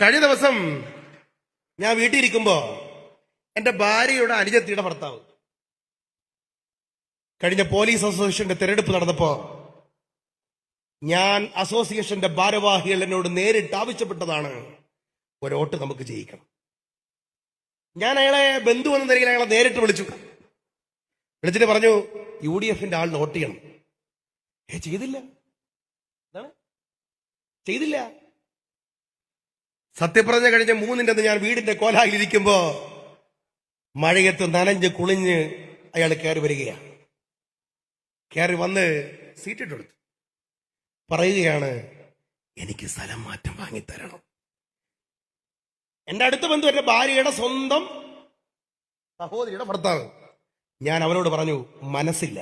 കഴിഞ്ഞ ദിവസം ഞാൻ വീട്ടിലിരിക്കുമ്പോ എന്റെ ഭാര്യയുടെ അനുജത്തിയുടെ ഭർത്താവ് കഴിഞ്ഞ പോലീസ് അസോസിയേഷന്റെ തെരഞ്ഞെടുപ്പ് നടന്നപ്പോ ഞാൻ അസോസിയേഷന്റെ ഭാരവാഹികൾ എന്നോട് നേരിട്ട് ആവശ്യപ്പെട്ടതാണ് ഒരു വോട്ട് നമുക്ക് ജയിക്കണം. ഞാൻ അയാളെ ബന്ധു എന്ന നിലയിൽ അയാളെ നേരിട്ട് വിളിച്ചിട്ട് പറഞ്ഞു UDF-ന്റെ ആളിന് വോട്ട് ചെയ്യണം. ചെയ്തില്ല. സത്യപ്രതിജ്ഞ കഴിഞ്ഞ 3-ന്റെ ഞാൻ വീടിന്റെ കോലായിലിരിക്കുമ്പോ മഴയത്ത് നനഞ്ഞ് കുളിഞ്ഞ് അയാൾ കയറി വരികയാണ്. കയറി വന്ന് സീറ്റിട്ടെടുത്തു. പറയുകയാണ്, എനിക്ക് സ്ഥലം മാറ്റം വാങ്ങിത്തരണം. എന്റെ അടുത്ത ബന്ധു എന്റെ ഭാര്യയുടെ സ്വന്തം സഹോദരിയുടെ ഭർത്താവ്. ഞാൻ അവനോട് പറഞ്ഞു, മനസ്സില്ല,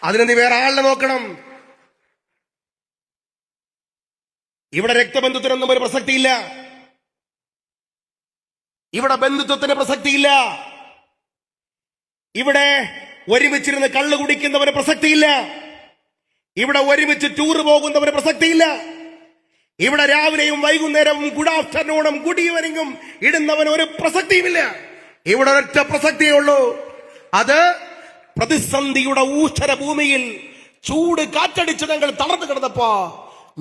അതിന് നീ വേറെ ആളിനെ നോക്കണം. ഇവിടെ രക്തബന്ധുത്വത്തിനൊന്നും ഒരു പ്രസക്തിയില്ല, ഇവിടെ ബന്ധുത്വത്തിന് പ്രസക്തിയില്ല, ഇവിടെ ഒരുമിച്ചിരുന്ന് കള്ളു കുടിക്കുന്നവന് പ്രസക്തിയില്ല, ഇവിടെ ഒരുമിച്ച് ടൂറ് പോകുന്നവന് പ്രസക്തിയില്ല, ഇവിടെ രാവിലെയും വൈകുന്നേരവും ഗുഡ് ആഫ്റ്റർനൂണും ഗുഡ് ഈവനിങ്ങും ഇടുന്നവന് ഒരു പ്രസക്തിയുമില്ല. ഇവിടെ ഒരൊറ്റ പ്രസക്തിയേ ഉള്ളൂ. അത് പ്രതിസന്ധിയുടെ ഊഷര ഭൂമിയിൽ ചൂട് കാറ്റടിച്ച് ഞങ്ങൾ തളർന്നു കിടന്നപ്പോ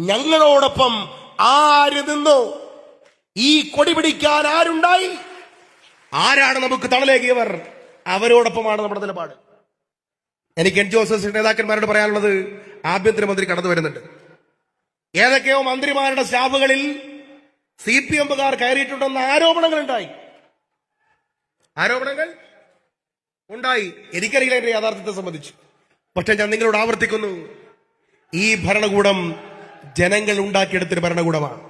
ഞങ്ങളോടൊപ്പം ആര് നിന്നു? ഈ കൊടി പിടിക്കാൻ ആരുണ്ടായി? ആരാണ് നമുക്ക് തണലേകിയവർ? അവരോടൊപ്പമാണ് നമ്മുടെ നിലപാട്. എനിക്ക് NGO നേതാക്കന്മാരോട് പറയാനുള്ളത്, ആഭ്യന്തരമന്ത്രി കടന്നു വരുന്നുണ്ട്. ഏതൊക്കെയോ മന്ത്രിമാരുടെ സ്റ്റാഫുകളിൽ CPM-കാർ കയറിയിട്ടുണ്ടെന്ന ആരോപണങ്ങൾ ഉണ്ടായി. എനിക്കറിയില്ല എന്റെ യാഥാർത്ഥ്യത്തെ സംബന്ധിച്ച്. പക്ഷെ ഞാൻ നിങ്ങളോട് ആവർത്തിക്കുന്നു, ഈ ഭരണകൂടം ജനങ്ങൾ ഉണ്ടാക്കിയെടുത്തൊരു ഭരണകൂടമാണ്.